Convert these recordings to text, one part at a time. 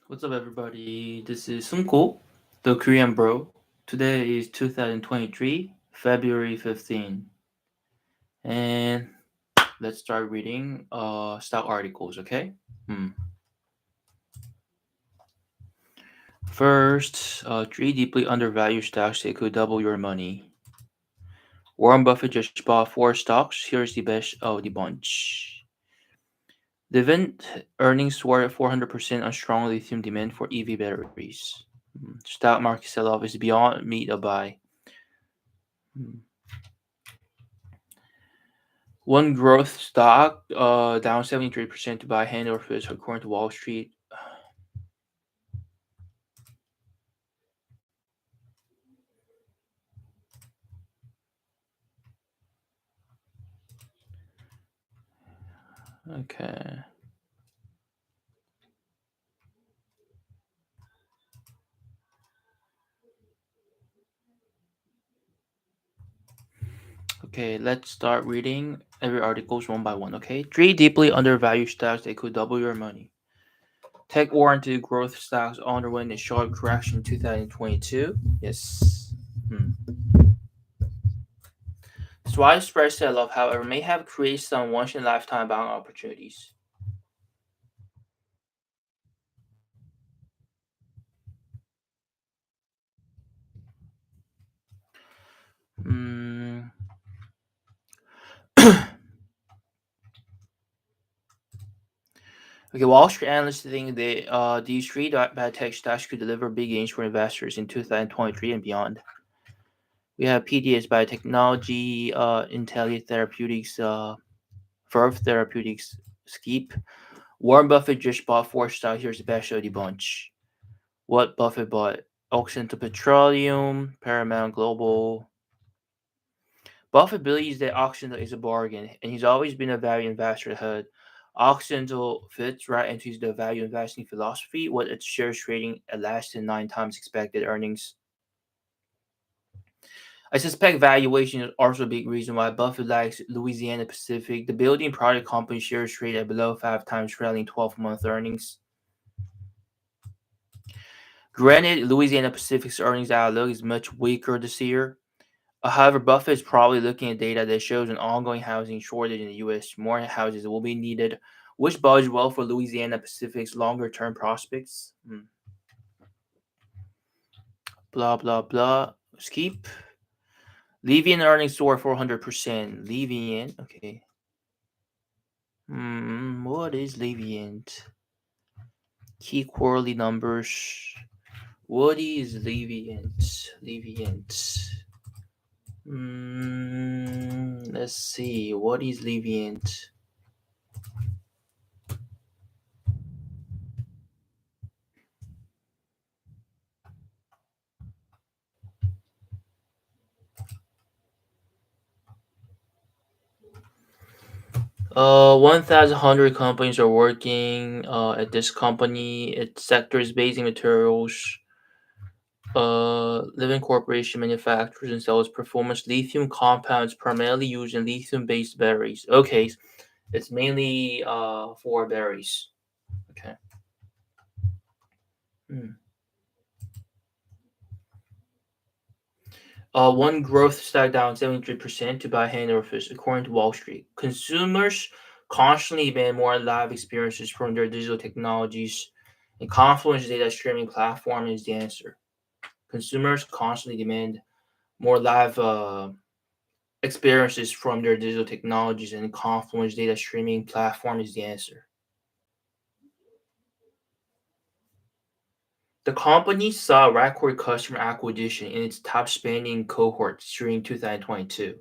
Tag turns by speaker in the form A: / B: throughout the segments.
A: What's up, everybody? This is Sunko, the Korean bro. Today is 2023, February 15, and let's start reading stock articles. Okay. First, three deeply undervalued stocks that could double your money. Warren Buffett just bought four stocks. Here's the best of the bunch. Dividend earnings soared 400% on strong lithium demand for EV batteries. Stock market sell-off is beyond meat a buy. One growth stock down 73% to buy hand over fist according to Wall Street. Okay. Okay, let's start reading every articles one by one, okay? Three deeply undervalued stocks that could double your money. Tech-oriented growth stocks underwent a sharp correction in 2022. Yes. This widespread sell-off, however, may have created some once-in-a-lifetime buying opportunities. Hmm. Okay, Wall Street analysts think that these three biotech stocks could deliver big gains for investors in 2023 and beyond. We have PDS Biotechnology, Intelli Therapeutics, Verve Therapeutics, Skeep. Warren Buffett just bought four stocks. Here's the best of the bunch. What Buffett bought? Occidental Petroleum, Paramount Global. Buffett believes that Occidental is a bargain, and he's always been a value investor ahead. Occidental fits right into the value investing philosophy, with its shares trading at less than 9 times expected earnings. I suspect valuation is also a big reason why Buffett likes Louisiana Pacific. The building product company shares trade at below 5 times trailing 12-month earnings. Granted, Louisiana Pacific's earnings outlook is much weaker this year. However, Buffett is probably looking at data that shows an ongoing housing shortage in the U.S. More houses will be needed, which bodes well for Louisiana Pacific's longer-term prospects. Blah, blah, blah. Skip. Levian earnings soar 400%. Levian, okay. What is Leviant? Key quarterly numbers. What is Leviant? Leviant. Let's see. What is Leviant? Uh, 1,100 companies are working at this company. Its sector is basic materials. Living Corporation manufactures and sells performance lithium compounds primarily used in lithium-based batteries. Okay, it's mainly for batteries. Okay. One growth stock down 73% to buy hand over fist, according to Wall Street. Consumers constantly demand more live experiences from their digital technologies, and Confluence data streaming platform is the answer. Consumers constantly demand more live experiences from their digital technologies, and Confluence data streaming platform is the answer. The company saw record customer acquisition in its top spending cohort during 2022.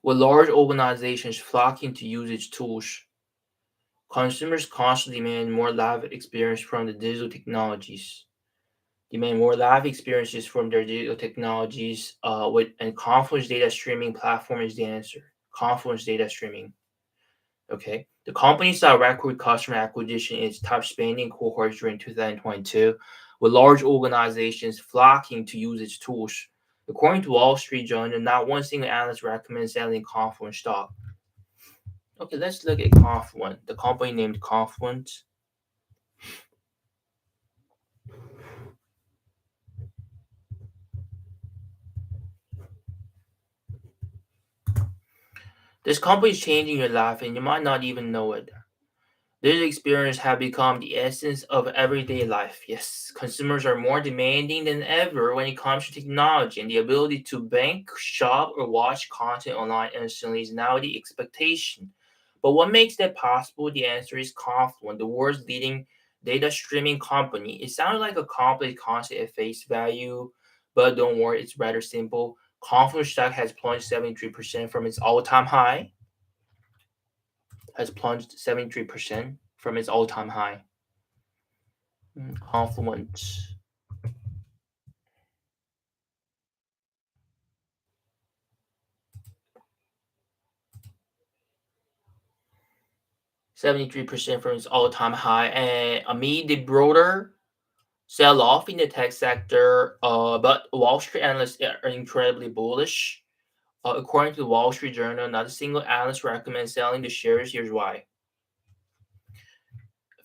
A: With large organizations flocking to use its tools, consumers constantly demand more live experience from the digital technologies. Demand more live experiences from their digital technologies, and Confluence data streaming platform is the answer. Confluence data streaming. Okay. The company saw record customer acquisition in its top spending cohorts during 2022, with large organizations flocking to use its tools. According to Wall Street Journal, not one single analyst recommends selling Confluent stock. Okay, let's look at Confluent, the company named Confluent. This company is changing your life and you might not even know it. This experience have become the essence of everyday life. Yes, consumers are more demanding than ever when it comes to technology, and the ability to bank, shop, or watch content online instantly is now the expectation. But what makes that possible? The answer is Confluent, the world's leading data streaming company. It sounds like a complex concept at face value, but don't worry, it's rather simple. Confluent stock has plunged 73% from its all-time high. Has plunged 73% from its all-time high. Confluent. 73% from its all-time high. And amid the broader sell-off in the tech sector, but Wall Street analysts are incredibly bullish. According to the Wall Street Journal, not a single analyst recommends selling the shares. Here's why.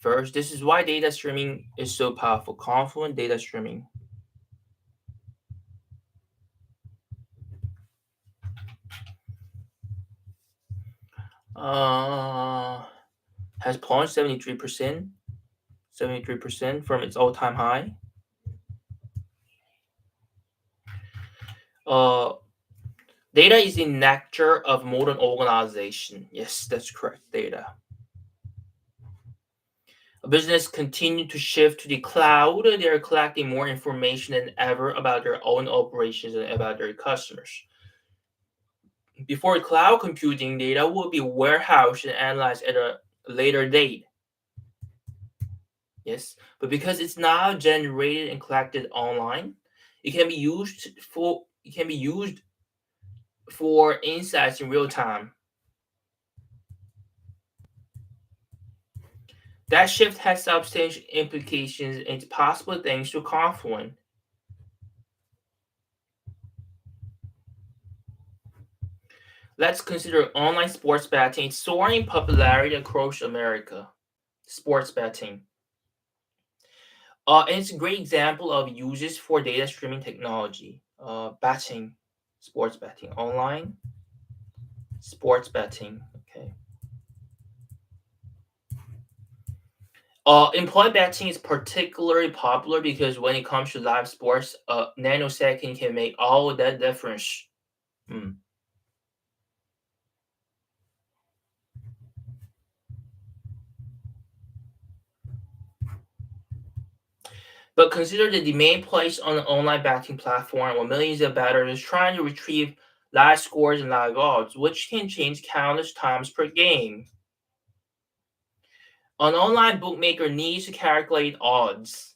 A: First, this is why data streaming is so powerful. Confluent data streaming. Has plunged 73% from its all-time high. Uh, Data is the nectar of modern organization. Yes, that's correct. Data. A business continue to shift to the cloud. They are collecting more information than ever about their own operations and about their customers. Before cloud computing, data will be warehoused and analyzed at a later date. Yes, but because it's now generated and collected online, it can be used for insights in real time. That shift has substantial implications and it's possible thanks to Confluent. Let's consider online sports betting. It's soaring in popularity across America. Sports betting. And it's a great example of uses for data streaming technology. Betting, sports betting, online sports betting. Okay. Employee betting is particularly popular because when it comes to live sports, a nanosecond can make all that difference. Hmm. But consider the demand placed on an online betting platform where millions of bettors trying to retrieve live scores and live odds, which can change countless times per game. An online bookmaker needs to calculate odds,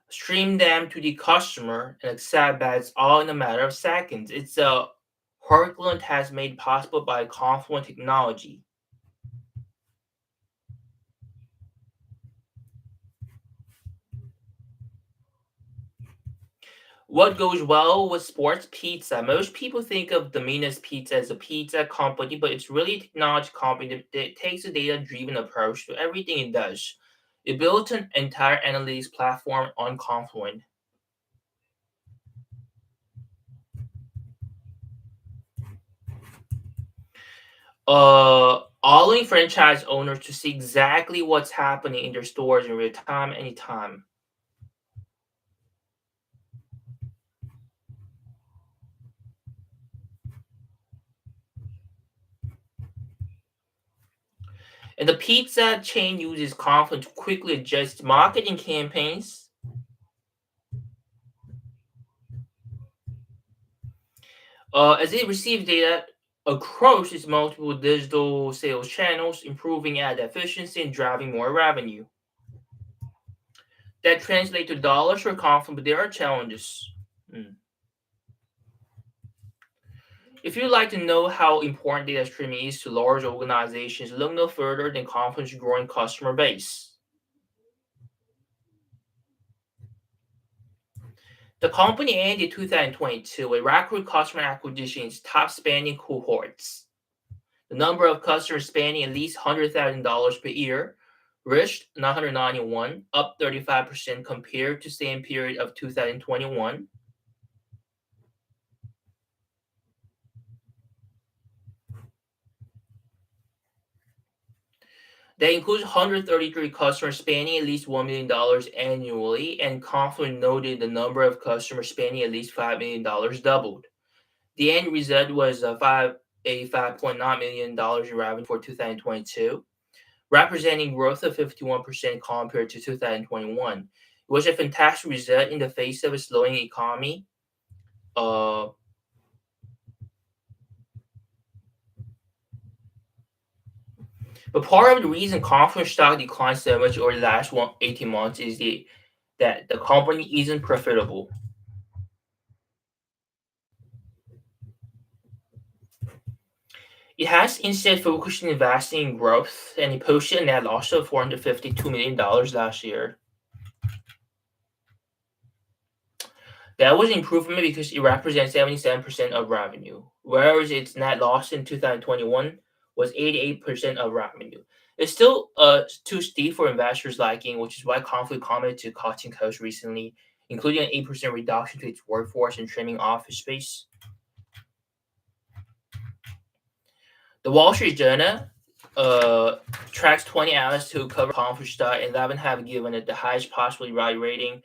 A: stream them to the customer, and accept bets all in a matter of seconds. It's a Herculean task made possible by Confluent technology. What goes well with sports pizza? Most people think of Domino's Pizza as a pizza company, but it's really a technology company that takes a data-driven approach to everything it does. It built an entire analytics platform on Confluent. Allowing franchise owners to see exactly what's happening in their stores in real time, anytime. And the pizza chain uses Confluent to quickly adjust marketing campaigns. As it receives data across its multiple digital sales channels, improving ad efficiency and driving more revenue. That translates to dollars for Confluent, but there are challenges. Hmm. If you'd like to know how important data streaming is to large organizations, look no further than Confluent's growing customer base. The company ended 2022 with record customer acquisition in its top spending cohorts. The number of customers spending at least $100,000 per year reached 991, up 35% compared to same period of 2021. That includes 133 customers spending at least $1 million annually, and Confluent noted the number of customers spending at least $5 million doubled. The end result was $5.9 million in revenue for 2022, representing growth of 51% compared to 2021. It was a fantastic result in the face of a slowing economy. Uh, but part of the reason Confluent stock declined so much over the last 18 months is that the company isn't profitable. It has instead focused on investing in growth, and it posted a net loss of $452 million last year. That was an improvement because it represents 77% of revenue, whereas its net loss in 2021 was 88% of revenue. It's still too steep for investors' liking, which is why Confluent committed to cutting costs recently, including an 8% reduction to its workforce and trimming office space. The Wall Street Journal tracks 20 analysts who cover Confluent stock, and 11 have given it the highest possible right rating.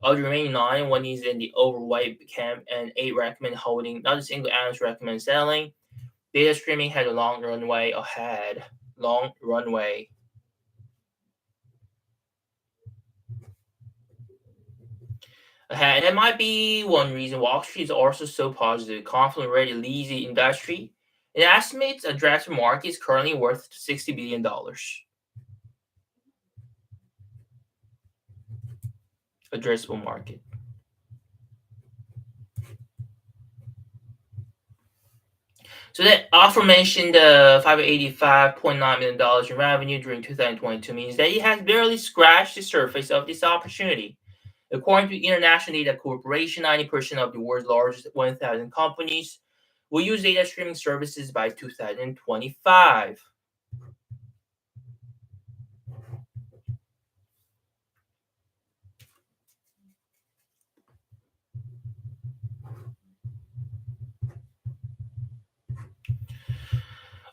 A: Of the remaining 9, 1 is in the overweight camp, and 8 recommend holding. Not a single analyst recommends selling. Data streaming had a long runway ahead. Long runway. Ahead. And that might be one reason Wall Street is also so positive. Confluent already leads the industry. It estimates addressable market is currently worth $60 billion. Addressable market. So that aforementioned $585.9 million in revenue during 2022 means that it has barely scratched the surface of this opportunity. According to International Data Corporation, 90% of the world's largest 1,000 companies will use data streaming services by 2025.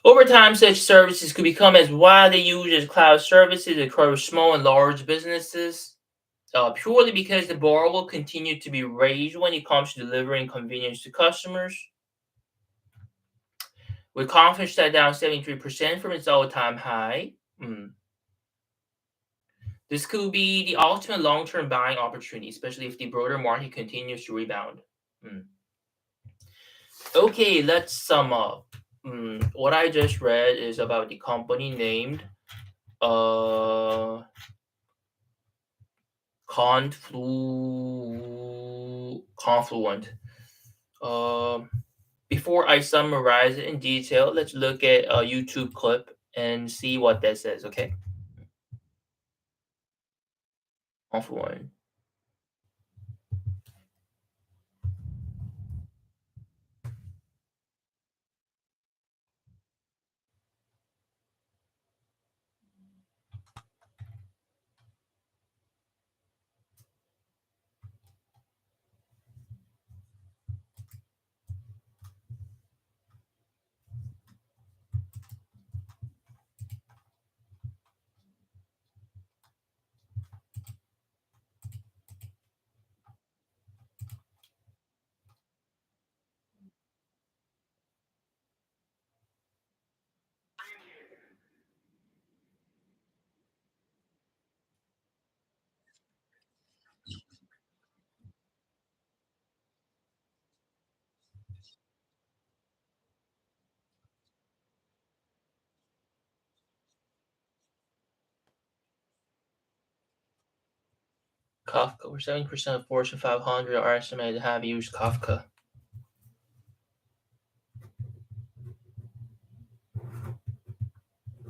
A: Over time, such services could become as widely used as cloud services across small and large businesses, purely because the bar will continue to be raised when it comes to delivering convenience to customers. With Confluent down 73% from its all-time high, this could be the ultimate long-term buying opportunity, especially if the broader market continues to rebound. Okay, let's sum up. What I just read is about the company named Confluent. Before I summarize it in detail, let's look at a YouTube clip and see what that says, okay? Confluent. Kafka, where 70% of Fortune 500 are estimated to have used Kafka.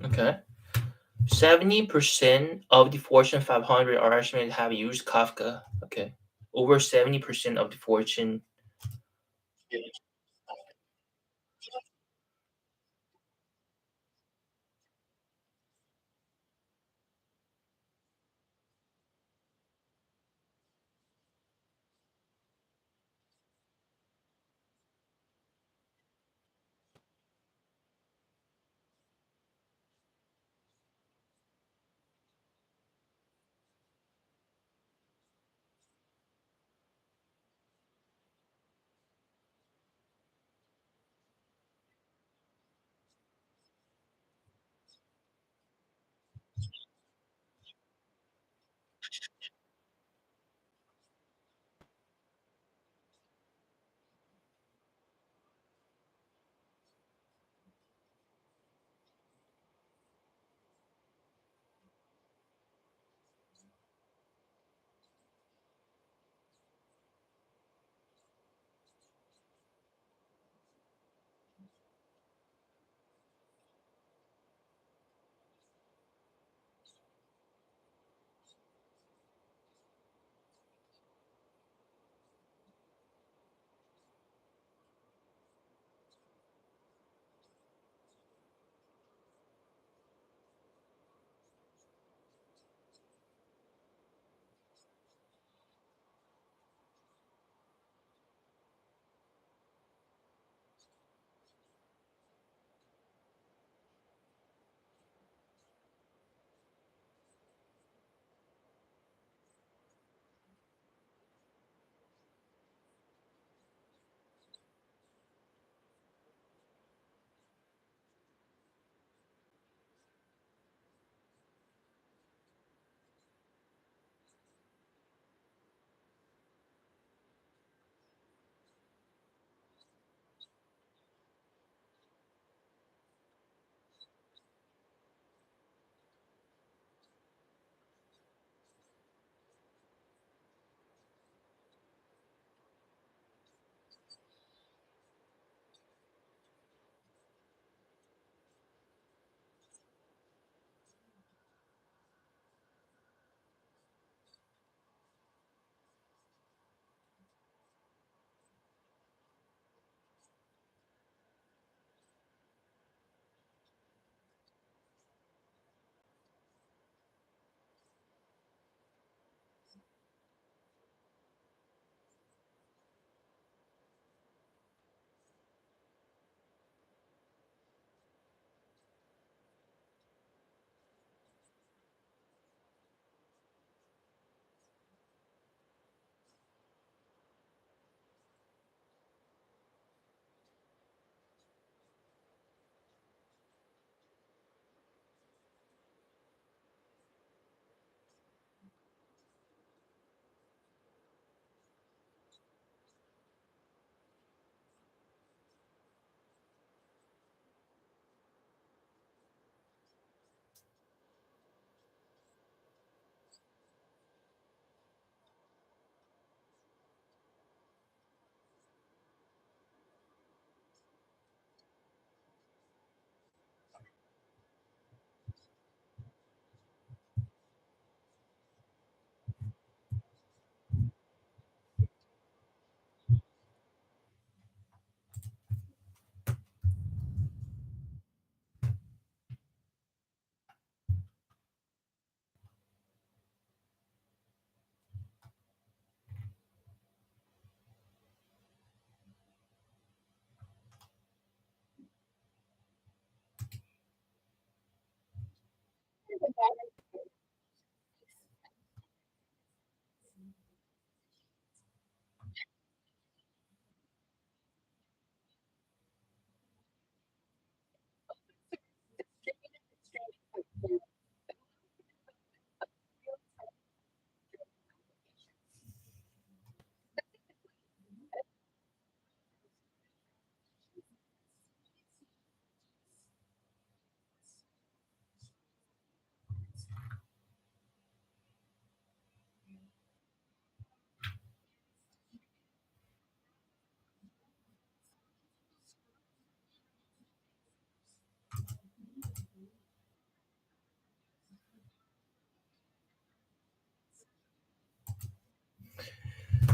A: Okay. 70% of the Fortune 500 are estimated to have used Kafka. Okay. Over 70% of the fortune.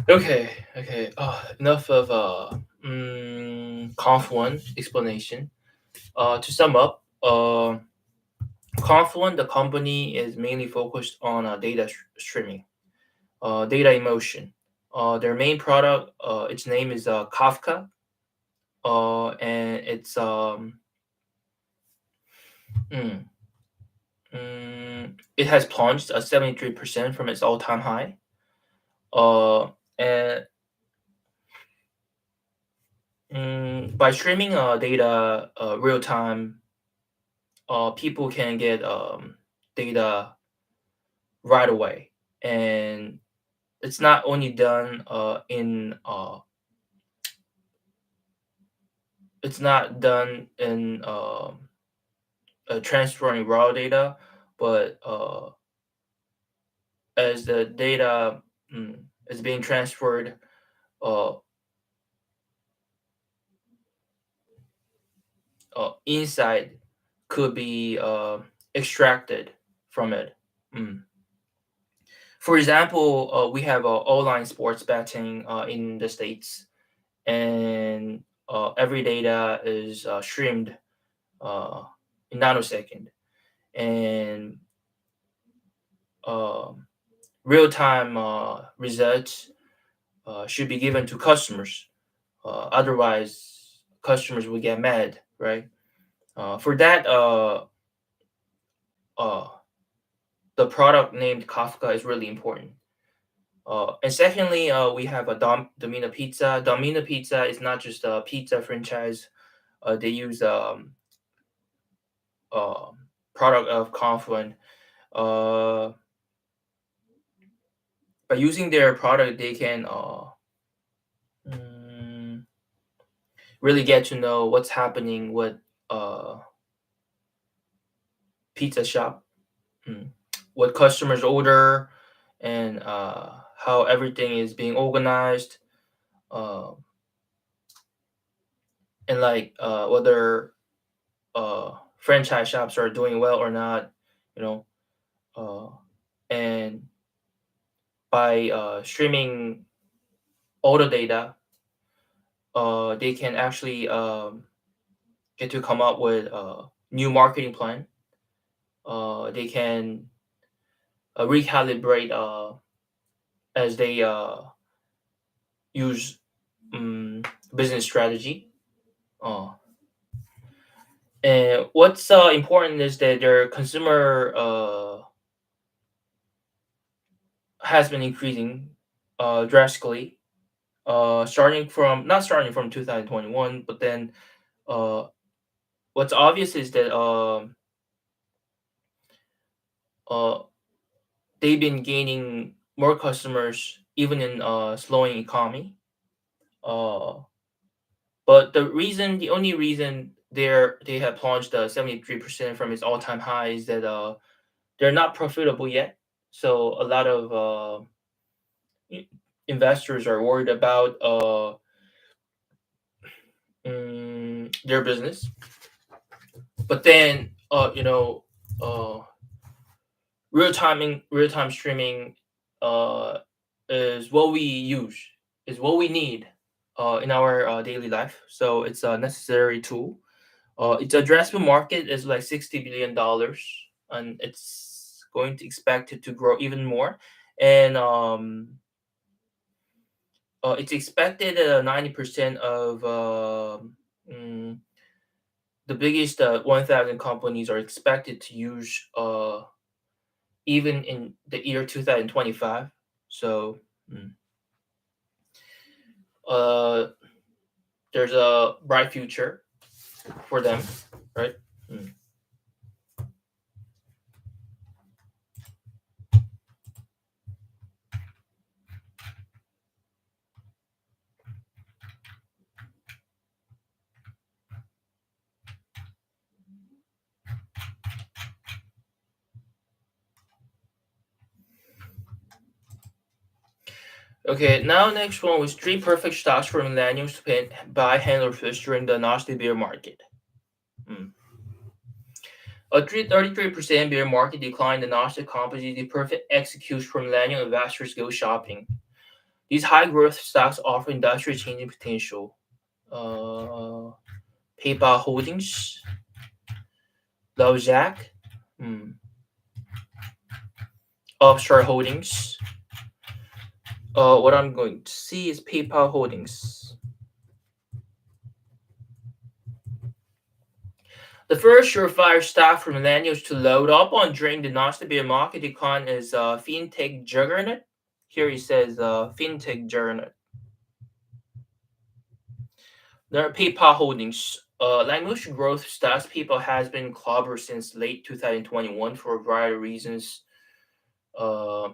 A: Okay. Enough of Conf1 explanation. To sum up, Conf1, the company is mainly focused on data streaming, data emotion. Their main product, its name is Kafka, and mm, it has plunged 73% from its all-time high. And by streaming data real time, people can get data right away, and it's not only done it's not done in transferring raw data, but as the data is being transferred, uh, insight could be extracted from it. Mm. For example, we have online sports betting in the States, and every data is streamed uh, in nanosecond, and uh, real-time results should be given to customers. Otherwise, customers will get mad, right? For that, uh, the product named Kafka is really important. And secondly, we have a Domino Pizza. Domino Pizza is not just a pizza franchise. They use uh, product of Confluent. Uh, by using their product, they can mm, really get to know what's happening with uh, pizza shop, mm, what customers order, and how everything is being organized, uh, and like whether franchise shops are doing well or not, you know, uh, and by streaming all the data, they can actually get to come up with a new marketing plan. They can recalibrate as they use business strategy. Uh, and what's important is that their consumer has been increasing drastically, starting from not starting from 2021, but then uh, what's obvious is that uh, they've been gaining more customers even in slowing economy. Uh, but the only reason they have plunged 73% from its all time high is that they're not profitable yet. So a lot of i- investors are worried about their business. But then uh, real time streaming uh, is what we use, is what we need in our daily life. So it's a necessary tool. Its addressable market is like $60 billion, and it's going to expect it to grow even more. And it's expected that 90% of mm, the biggest 1,000 companies are expected to use even in the year 2025. So uh, there's a bright future for them, right? Mm. Okay, now next one was three perfect stocks for millennials to buy, handle, fish during the nasty bear market. Mm. A 33% bear market decline in the nasty companies is the perfect excuse for millennial investors to go shopping. These high growth stocks offer industry changing potential. PayPal Holdings, Lojack, Offshore Holdings. What I'm going to see is PayPal Holdings. The first surefire stock for millennials to load up on during the non-severe market decline is fintech juggernaut. Here he says fintech juggernaut. There are PayPal Holdings. Like most growth stocks, PayPal has been clobbered since late 2021 for a variety of reasons. Uh,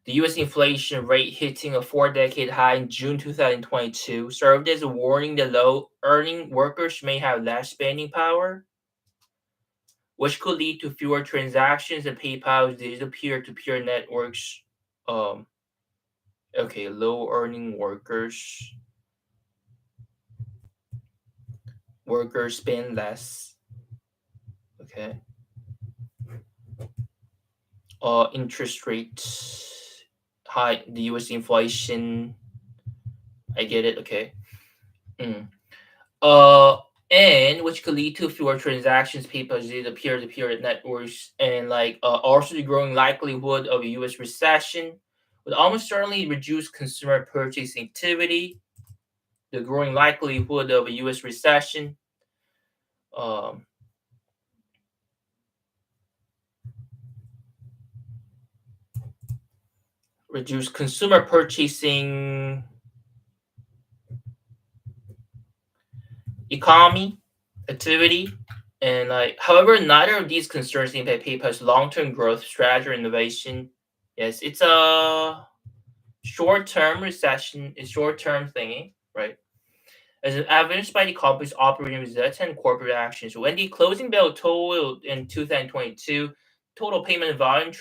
A: the U.S. inflation rate hitting a four-decade high in June 2022 served as a warning that low-earning workers may have less spending power, which could lead to fewer transactions and PayPal's digital peer-to-peer networks. Low-earning workers spend less. Okay. Interest rates high, the U.S. inflation. I get it. Okay. And which could lead to fewer transactions, PayPal data peer-to-peer networks, and also the growing likelihood of a U.S. recession would almost certainly reduce consumer purchasing activity. The growing likelihood of a U.S. recession. Reduce consumer purchasing economy activity, and however, neither of these concerns impact PayPal's long-term growth strategy or innovation. Yes, it's a short-term recession, it's short-term thingy, right? As evidenced by the company's operating results and corporate actions. When the closing bell tolled in 2022, total payment volume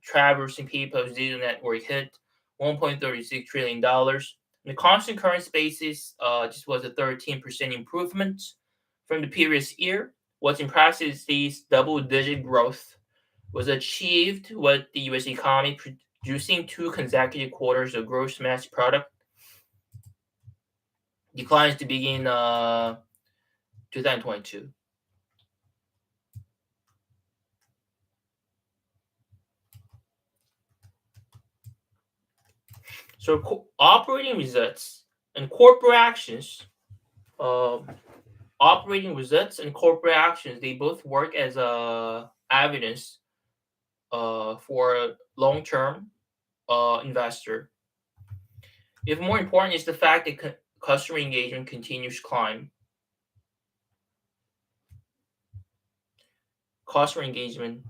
A: traversing PayPal's digital network hit $1.36 trillion. On the constant currency basis, this was a 13% improvement from the previous year. What's impressive is this double-digit growth was achieved with the U.S. economy producing two consecutive quarters of gross domestic product declines to begin 2022. So operating results and corporate actions, they both work as evidence for long-term investor. Even more important is the fact that customer engagement continues to climb. Customer engagement.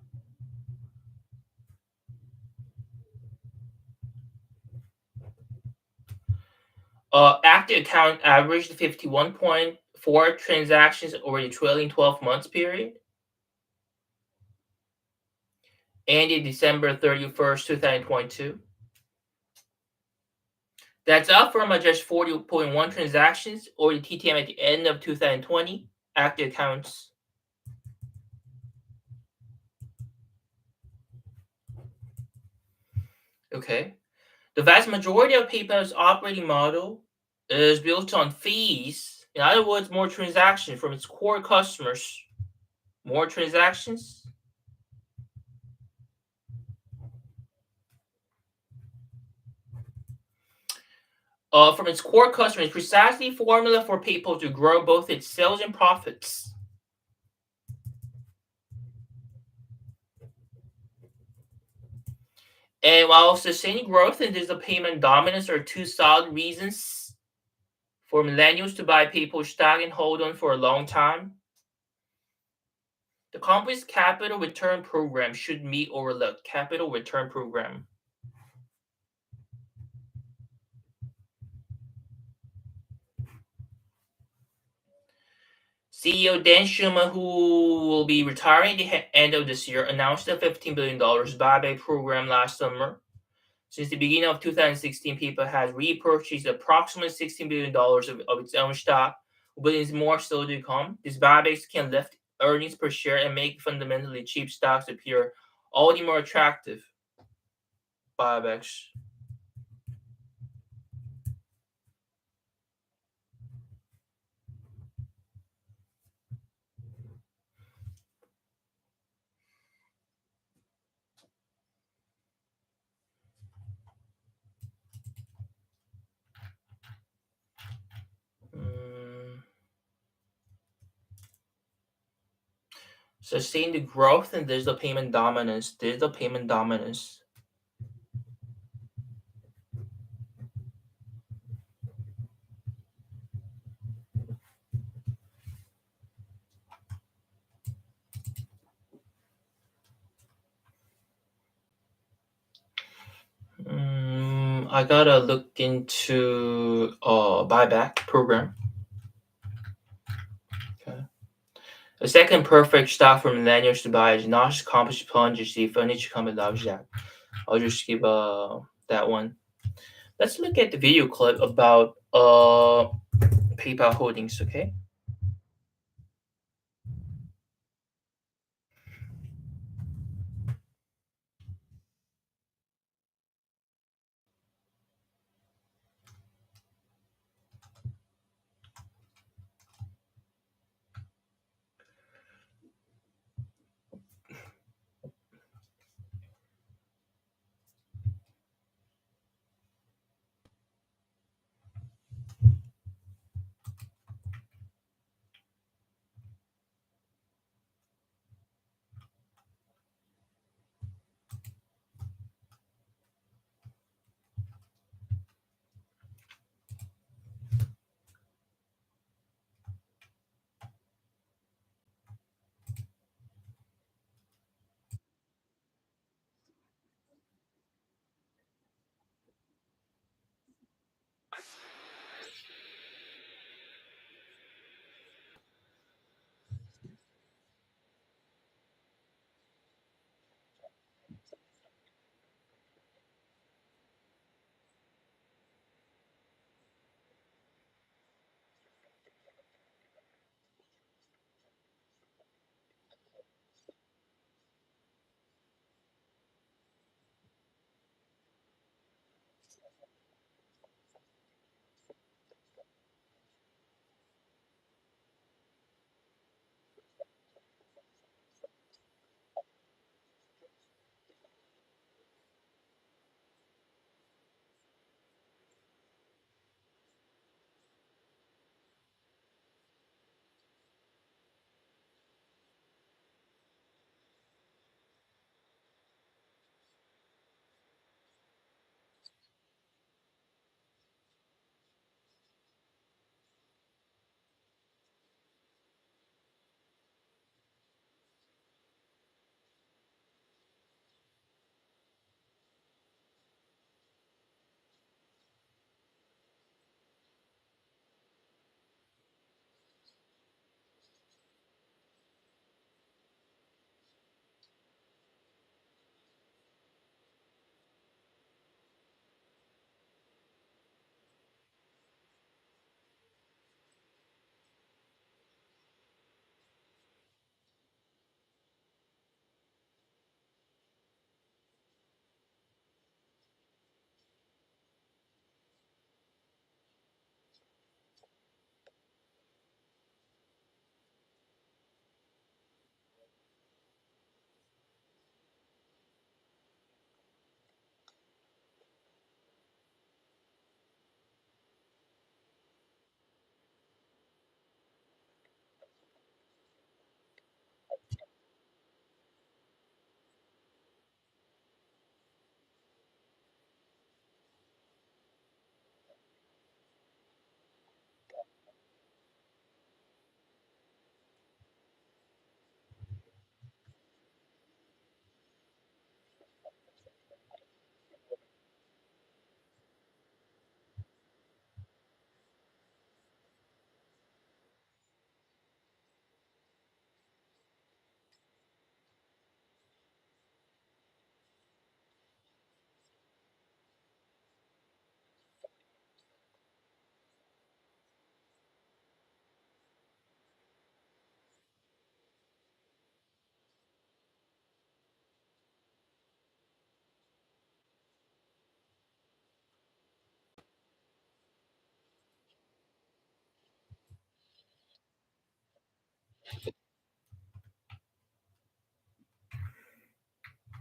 A: Active account averaged 51.4 transactions over the trailing 12 months period. Ended December 31st, 2022. That's up from just 40.1 transactions over the TTM at the end of 2020. Active accounts. Okay. The vast majority of PayPal's operating model is built on fees. In other words, more transactions from its core customers. More transactions. From its core customers, precisely formula for PayPal to grow both its sales and profits. And while sustaining growth and digital payment dominance are two solid reasons for millennials to buy PayPal stock and hold on for a long time, the company's capital return program should be overlooked. Capital return program. CEO Dan Schulman, who will be retiring at the end of this year, announced a $15 billion buyback program last summer. Since the beginning of 2016, PayPal has repurchased approximately $16 billion of its own stock, with billions more still to come. These buybacks can lift earnings per share and make fundamentally cheap stocks appear all the more attractive. Buybacks. Sustain the growth and digital payment dominance. Digital payment dominance. I gotta look into buyback program. Okay. A second perfect stock for millennials to buy is not accomplished plunges the furniture company loves that. I'll just skip that one. Let's look at the video clip about PayPal Holdings, okay?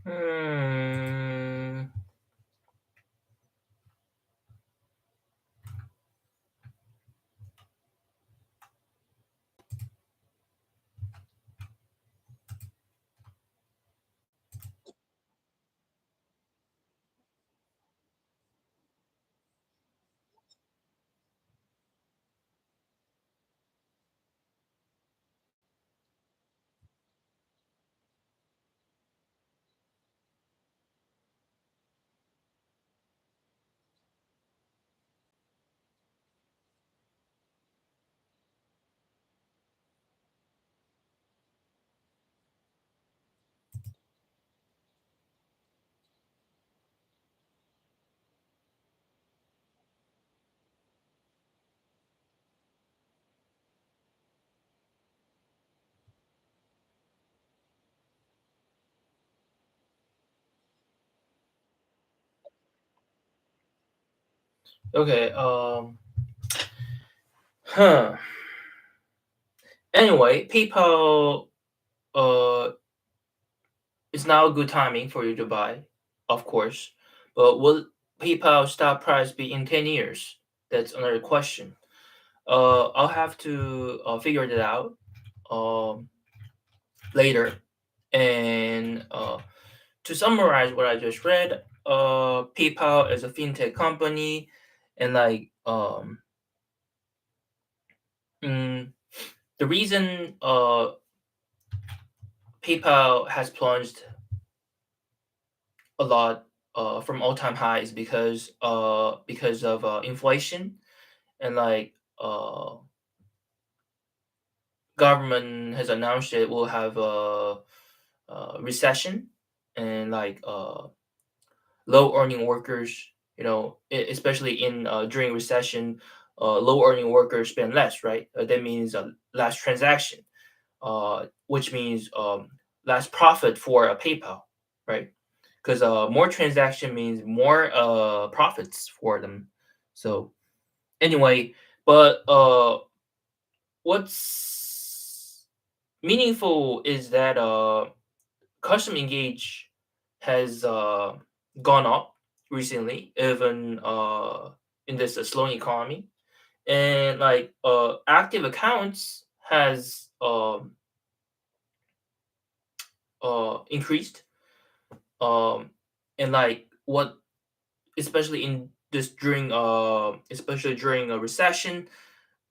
A: Hmm. Okay. Huh. Anyway, PayPal. It's now a good timing for you to buy, of course. But will PayPal stock price be in 10 years? That's another question. I'll have to figure that out um later. And to summarize what I just read, PayPal is a fintech company, and mm, the reason PayPal has plunged a lot from all time highs because of inflation and uh, government has announced it will have a recession and low earning workers, especially in during recession, low earning workers spend less, right? That means less transaction, which means less profit for a PayPal, right? Because more transaction means more profits for them. So anyway, but what's meaningful is that custom engage has gone up recently, even in this slowing economy, and active accounts has increased, um, and what especially in this during especially during a recession,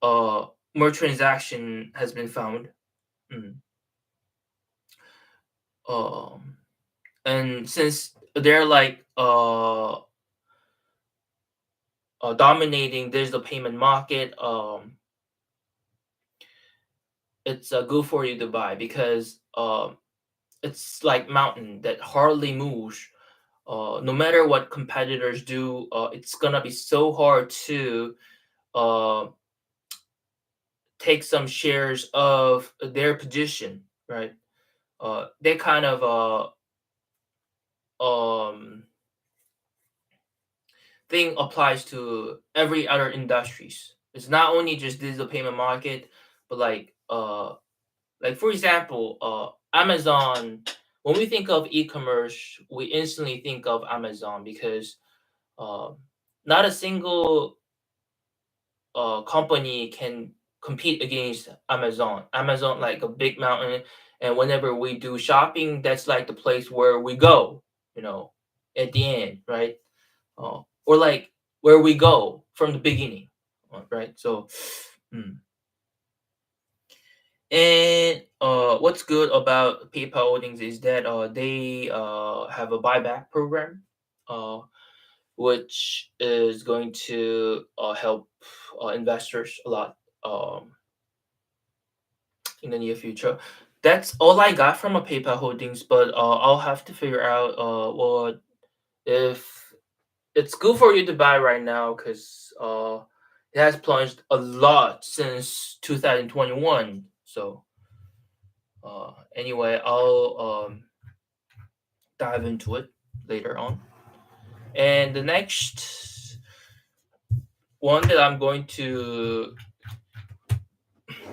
A: uh more transaction has been found. Mm. um and since they're dominating digital payment market, it's good for you to buy because it's like mountain that hardly moves. No matter what competitors do, it's gonna be so hard to uh, take some shares of their position, right? They kind of um, thing applies to every other industries. It's not only just digital payment market, but like for example, Amazon. When we think of e-commerce, we instantly think of Amazon because uh, not a single company can compete against Amazon. Amazon like a big mountain, and whenever we do shopping, that's like the place where we go. You know, at the end, right? Or like where we go from the beginning, right? So, mm. And what's good about PayPal Holdings is that they have a buyback program, uh, which is going to help investors a lot in the near future. That's all I got from a PayPal Holdings, but I'll have to figure out what if it's good for you to buy right now because it has plunged a lot since 2021. So anyway, I'll dive into it later on. And the next one that I'm going to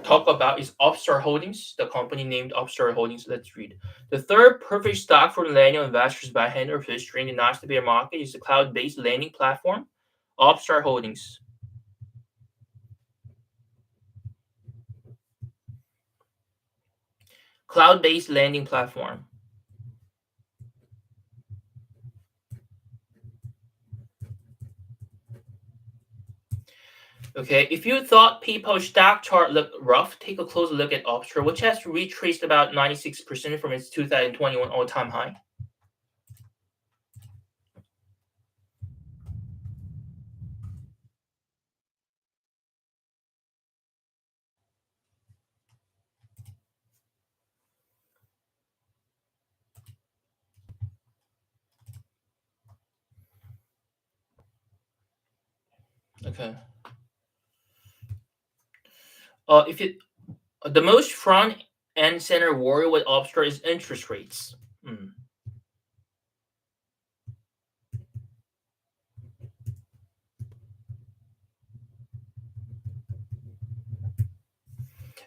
A: talk about is Upstart Holdings, the company named Upstart Holdings. Let's read. The third perfect stock for millennial investors by Henry Fish in the Nasdaq bear market is the cloud-based lending platform, Upstart Holdings. Cloud-based lending platform. Okay, if you thought people's stock chart looked rough, take a closer look at Upstart, which has retraced about 96% from its 2021 all-time high. Okay. If it The most front and center worry with Upstart is interest rates. Hmm.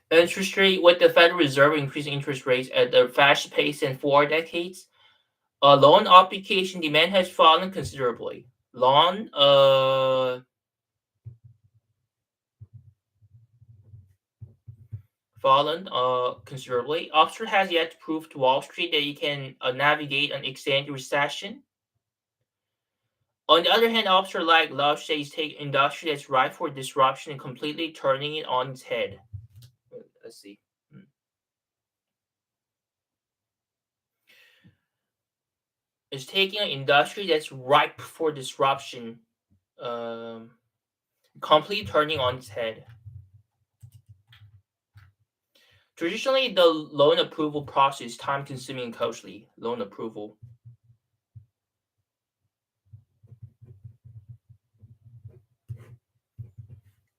A: Interest rate with the Federal Reserve increasing interest rates at a fast pace in 4 decades, loan application demand has fallen considerably. Loan fallen considerably. Oxford has yet to prove to Wall Street that it can navigate an extended recession. On the other hand, Oxford, like Love, says take industry that's ripe for disruption and completely turning it on its head. Let's see. It's taking an industry that's ripe for disruption, um, completely turning on its head. Traditionally, the loan approval process is time consuming and costly. Loan approval.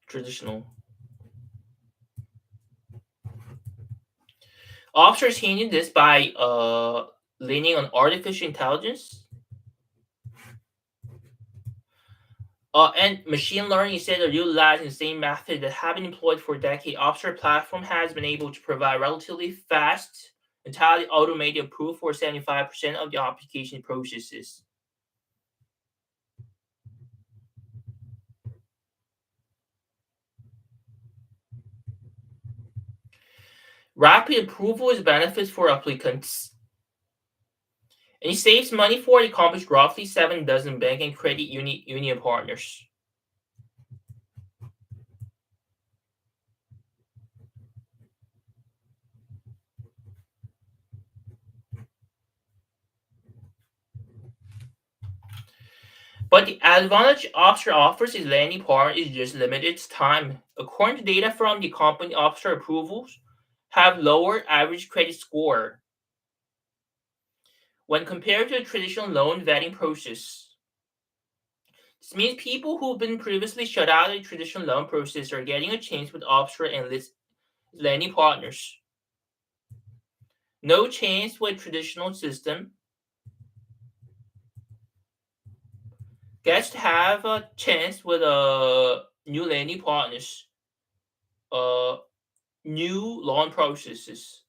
A: Traditional. Officers hinted this by leaning on artificial intelligence and machine learning instead of utilizing the same method that have been employed for decades. Officer platform has been able to provide relatively fast, entirely automated approval for 75% of the application processes. Rapid approval is benefits for applicants, and it saves money for the company's roughly 7 dozen bank and credit union partners. But the advantage Opster offers is lending part is just limited time. According to data from the company, Opster approvals have lower average credit score when compared to a traditional loan vetting process. This means people who've been previously shut out of the traditional loan process are getting a chance with Opster and lending partners. No chance with traditional system. Gets to have a chance with new lending partners, uh, new loan processes.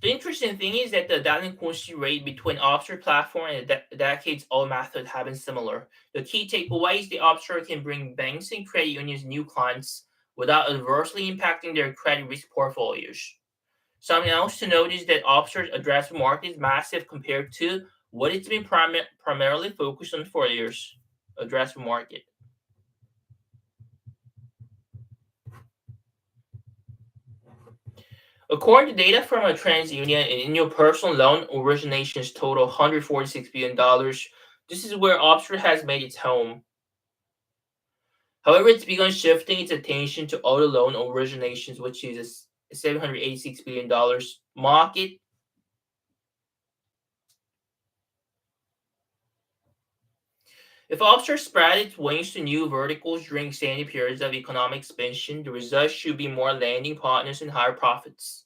A: The interesting thing is that the delinquency rate between Obster platform and the decades old method have been similar. The key takeaway is the Obster can bring banks and credit unions new clients without adversely impacting their credit risk portfolios. Something else to note is that Obster's addressable market is massive compared to what it's been primarily focused on for years. Addressable market. According to data from a TransUnion, annual personal loan originations total $146 billion. This is where Obster has made its home. However, it's begun shifting its attention to auto loan originations, which is a $786 billion market. If Obster spread its wings to new verticals during extended periods of economic expansion, the result should be more lending partners and higher profits.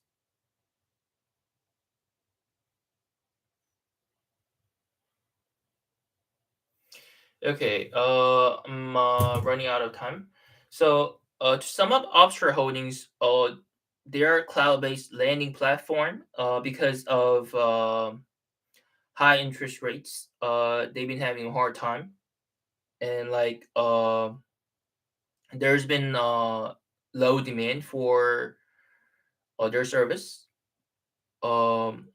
A: Okay, I'm running out of time. So, to sum up, Offshore Holdings, their cloud-based lending platform, because of high interest rates, they've been having a hard time, and there's been low demand for their service. Um,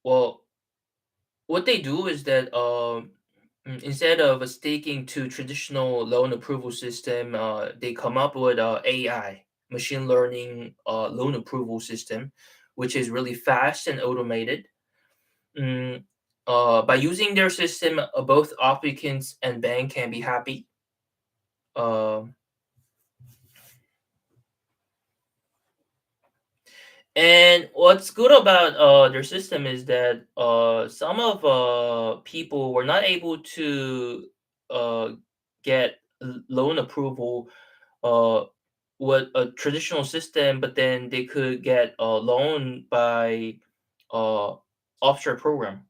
A: well, what they do is that instead of sticking to traditional loan approval system, they come up with AI, machine learning loan approval system, which is really fast and automated. Mm, by using their system, both applicants and bank can be happy. Uh, and what's good about their system is that some of people were not able to uh, get loan approval uh, with a traditional system, but then they could get a loan by uh, offshore program.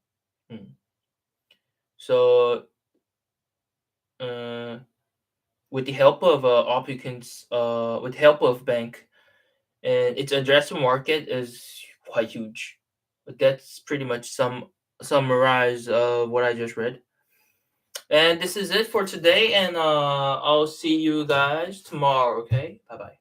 A: Mm. So with the help of applicants, with the help of bank, and its addressable market is quite huge. But that's pretty much summarize what I just read. And this is it for today, and I'll see you guys tomorrow. Okay, bye bye.